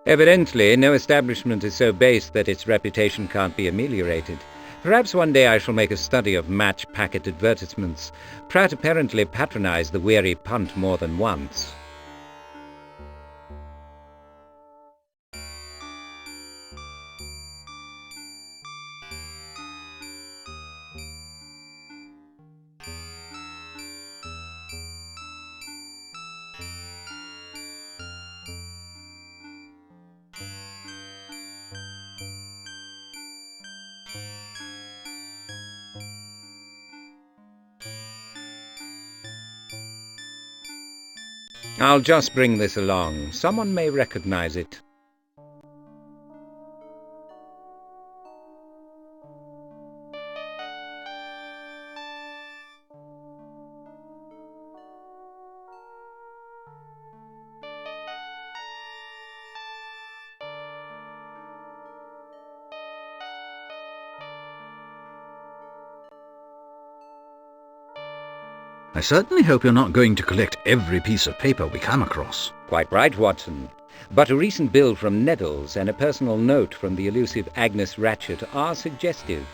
Evidently, no establishment is so base that its reputation can't be ameliorated. Perhaps one day I shall make a study of match packet advertisements. Pratt apparently patronized the weary punt more than once. I'll just bring this along. Someone may recognize it. I certainly hope you're not going to collect every piece of paper we come across. Quite right, Watson. But a recent bill from Neville's and a personal note from the elusive Agnes Ratchet are suggestive.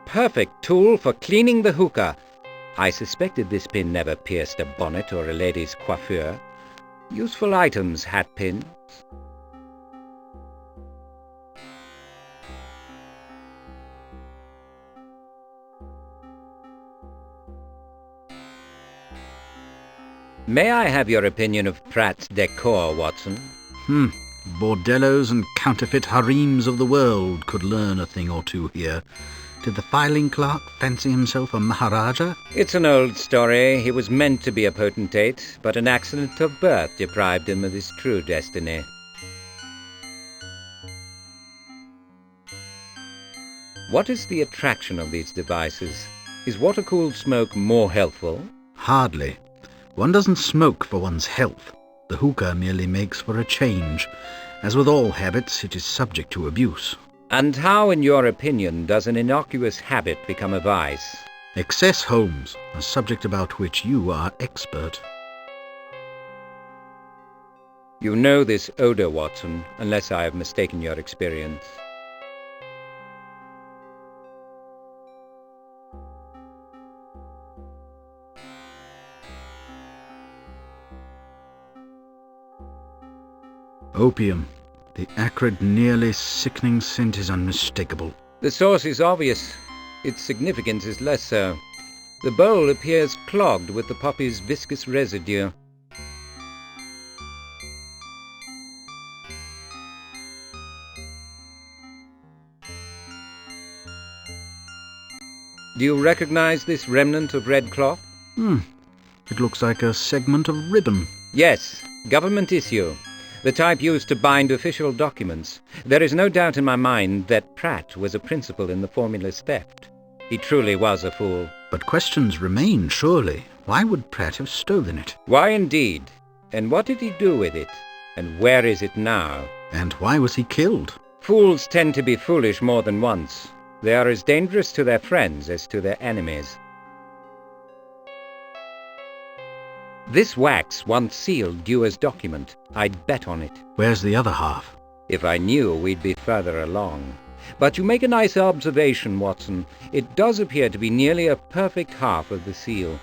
Perfect tool for cleaning the hookah. I suspected this pin never pierced a bonnet or a lady's coiffure. Useful items, hat pins. May I have your opinion of Pratt's decor, Watson? Bordellos and counterfeit harems of the world could learn a thing or two here. Did the filing clerk fancy himself a Maharaja? It's an old story. He was meant to be a potentate, but an accident of birth deprived him of his true destiny. What is the attraction of these devices? Is water-cooled smoke more healthful? Hardly. One doesn't smoke for one's health. The hookah merely makes for a change. As with all habits, it is subject to abuse. And how, in your opinion, does an innocuous habit become a vice? Excess, Holmes, a subject about which you are expert. You know this odor, Watson, unless I have mistaken your experience. Opium. The acrid, nearly sickening scent is unmistakable. The source is obvious. Its significance is less so. The bowl appears clogged with the poppy's viscous residue. Do you recognize this remnant of red cloth? It looks like a segment of ribbon. Yes, government issue. The type used to bind official documents. There is no doubt in my mind that Pratt was a principal in the formula's theft. He truly was a fool. But questions remain, surely. Why would Pratt have stolen it? Why indeed? And what did he do with it? And where is it now? And why was he killed? Fools tend to be foolish more than once. They are as dangerous to their friends as to their enemies. This wax once sealed Dewar's document. I'd bet on it. Where's the other half? If I knew, we'd be further along. But you make a nice observation, Watson. It does appear to be nearly a perfect half of the seal.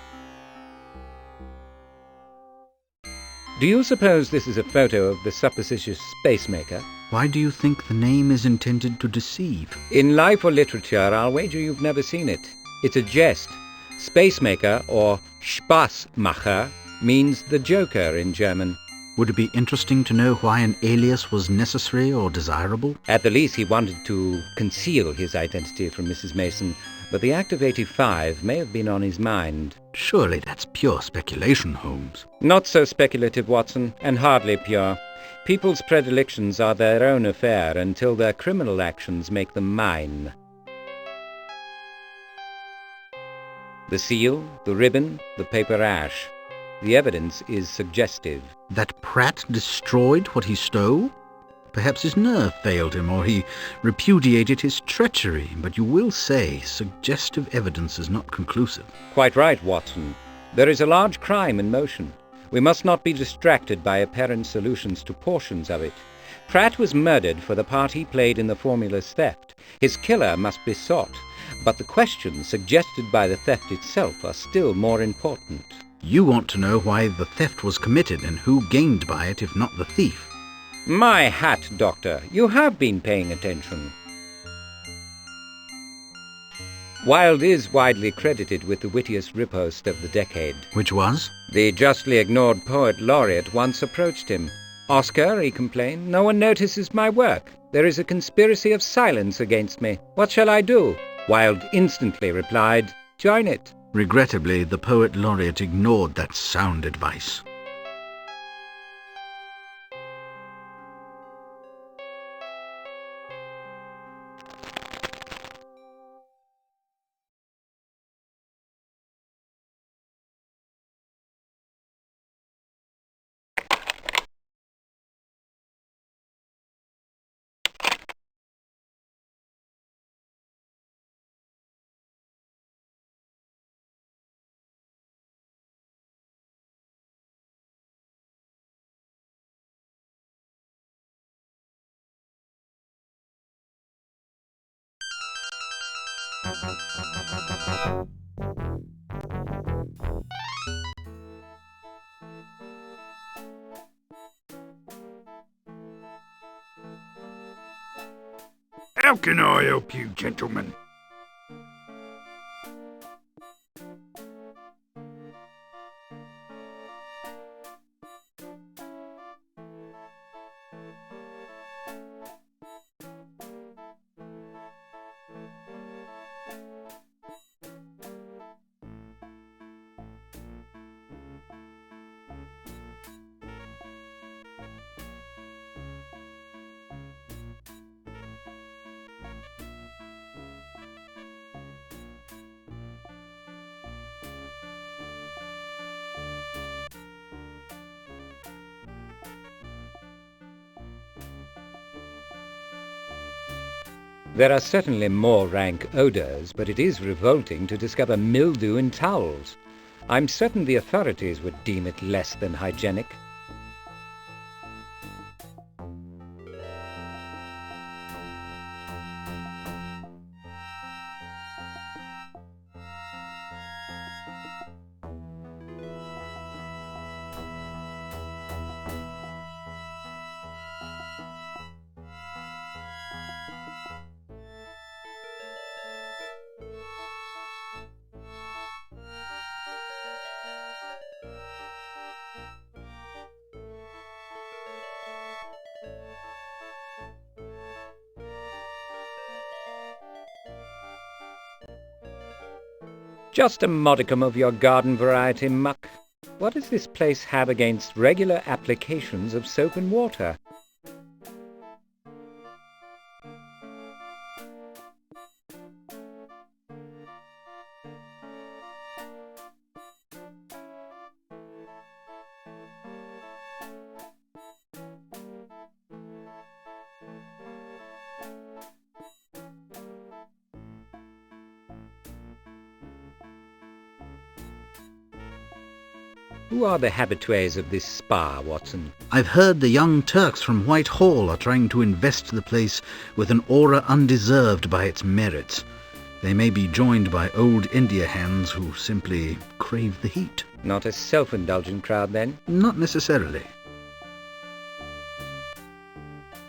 Do you suppose this is a photo of the supposititious spacemaker? Why do you think the name is intended to deceive? In life or literature, I'll wager you've never seen it. It's a jest. Spacemaker, or Spaßmacher, means the joker in German. Would it be interesting to know why an alias was necessary or desirable? At the least, he wanted to conceal his identity from Mrs. Mason, but the Act of '85 may have been on his mind. Surely that's pure speculation, Holmes. Not so speculative, Watson, and hardly pure. People's predilections are their own affair until their criminal actions make them mine. The seal, the ribbon, the paper ash. The evidence is suggestive. That Pratt destroyed what he stole? Perhaps his nerve failed him, or he repudiated his treachery, but you will say suggestive evidence is not conclusive. Quite right, Watson. There is a large crime in motion. We must not be distracted by apparent solutions to portions of it. Pratt was murdered for the part he played in the formula's theft. His killer must be sought, but the questions suggested by the theft itself are still more important. You want to know why the theft was committed and who gained by it if not the thief. My hat, Doctor, you have been paying attention. Wilde is widely credited with the wittiest riposte of the decade. Which was? The justly ignored poet laureate once approached him. "Oscar," he complained, "no one notices my work. There is a conspiracy of silence against me. What shall I do?" Wilde instantly replied, "Join it." Regrettably, the poet laureate ignored that sound advice. How can I help you, gentlemen? There are certainly more rank odours, but it is revolting to discover mildew in towels. I'm certain the authorities would deem it less than hygienic. Just a modicum of your garden variety muck. What does this place have against regular applications of soap and water? Who are the habitués of this spa, Watson? I've heard the young Turks from Whitehall are trying to invest the place with an aura undeserved by its merits. They may be joined by old India hands who simply crave the heat. Not a self-indulgent crowd, then? Not necessarily.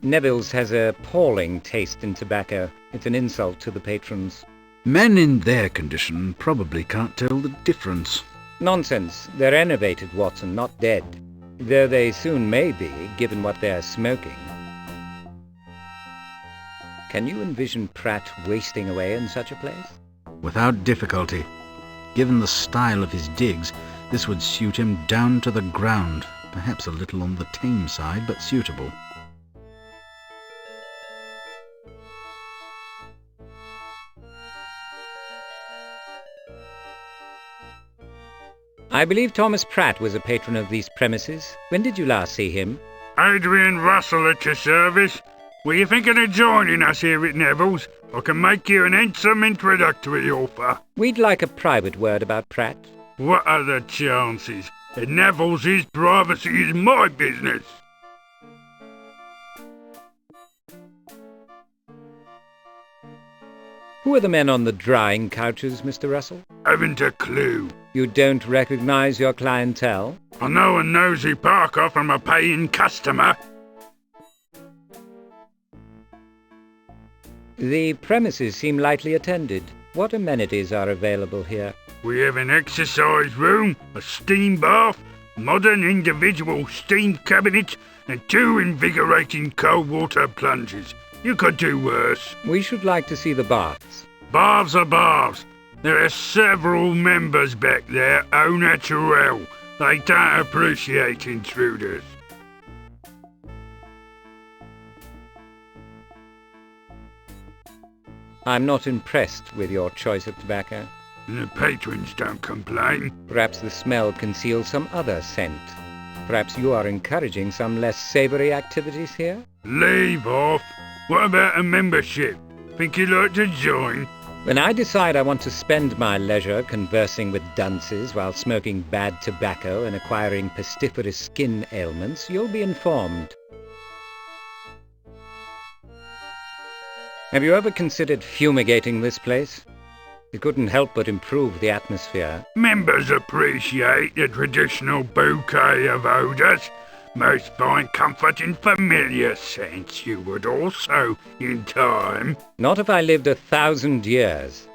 Neville's has a appalling taste in tobacco. It's an insult to the patrons. Men in their condition probably can't tell the difference. Nonsense. They're enervated, Watson, not dead. Though they soon may be, given what they're smoking. Can you envision Pratt wasting away in such a place? Without difficulty. Given the style of his digs, this would suit him down to the ground. Perhaps a little on the tame side, but suitable. I believe Thomas Pratt was a patron of these premises. When did you last see him? Adrian Russell at your service. Were you thinking of joining us here at Neville's? I can make you an handsome introductory offer. We'd like a private word about Pratt. What are the chances? At Neville's, his privacy is my business. Who are the men on the drying couches, Mr. Russell? Haven't a clue. You don't recognize your clientele? I know a nosy Parker from a paying customer. The premises seem lightly attended. What amenities are available here? We have an exercise room, a steam bath, modern individual steam cabinets, and 2 invigorating cold water plunges. You could do worse. We should like to see the baths. Baths are baths. There are several members back there au naturel. They don't appreciate intruders. I'm not impressed with your choice of tobacco. The patrons don't complain. Perhaps the smell conceals some other scent. Perhaps you are encouraging some less savoury activities here? Leave off. What about a membership? Think you'd like to join? When I decide I want to spend my leisure conversing with dunces while smoking bad tobacco and acquiring pestiferous skin ailments, you'll be informed. Have you ever considered fumigating this place? It couldn't help but improve the atmosphere. Members appreciate the traditional bouquet of odours. Most find comfort in familiar scents. You would also, in time. Not if I lived 1,000 years.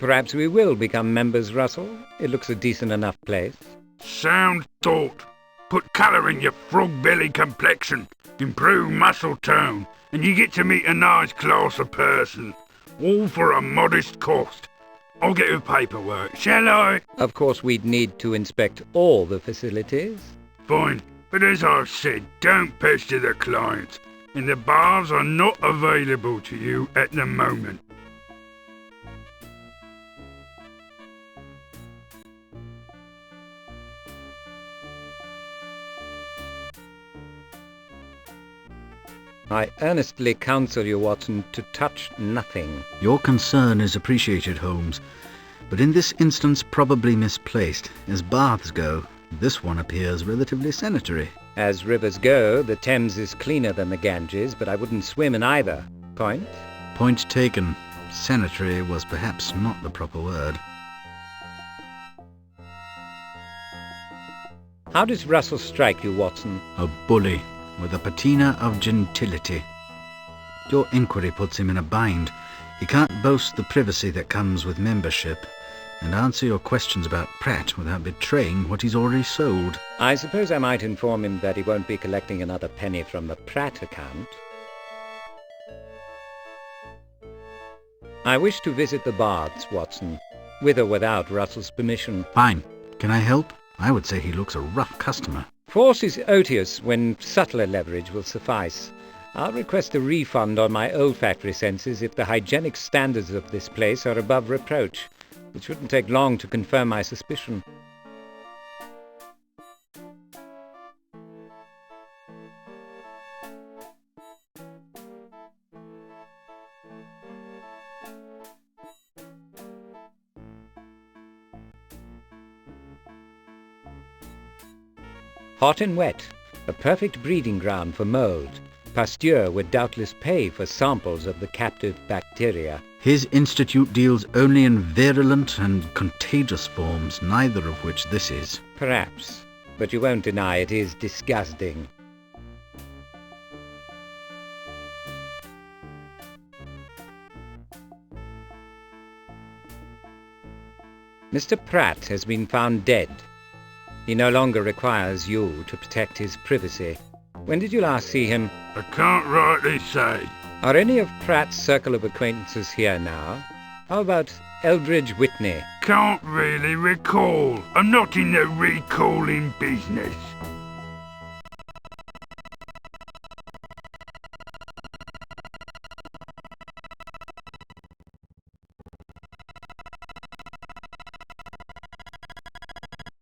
Perhaps we will become members, Russell. It looks a decent enough place. Sound thought. Put colour in your frog-belly complexion. Improve muscle tone. And you get to meet a nice class of person. All for a modest cost. I'll get you paperwork, shall I? Of course, we'd need to inspect all the facilities. Fine, but as I've said, don't pester the clients, and the baths are not available to you at the moment. I earnestly counsel you, Watson, to touch nothing. Your concern is appreciated, Holmes, but in this instance probably misplaced. As baths go, this one appears relatively sanitary. As rivers go, the Thames is cleaner than the Ganges, but I wouldn't swim in either. Point? Point taken. Sanitary was perhaps not the proper word. How does Russell strike you, Watson? A bully, with a patina of gentility. Your inquiry puts him in a bind. He can't boast the privacy that comes with membership, and answer your questions about Pratt without betraying what he's already sold. I suppose I might inform him that he won't be collecting another penny from the Pratt account. I wish to visit the baths, Watson, with or without Russell's permission. Fine. Can I help? I would say he looks a rough customer. Force is odious when subtler leverage will suffice. I'll request a refund on my olfactory senses if the hygienic standards of this place are above reproach. It shouldn't take long to confirm my suspicion. Hot and wet, a perfect breeding ground for mold. Pasteur would doubtless pay for samples of the captive bacteria. His institute deals only in virulent and contagious forms, neither of which this is. Perhaps, but you won't deny it is disgusting. Mr. Pratt has been found dead. He no longer requires you to protect his privacy. When did you last see him? I can't rightly say. Are any of Pratt's circle of acquaintances here now? How about Eldridge Whitney? Can't really recall. I'm not in the recalling business.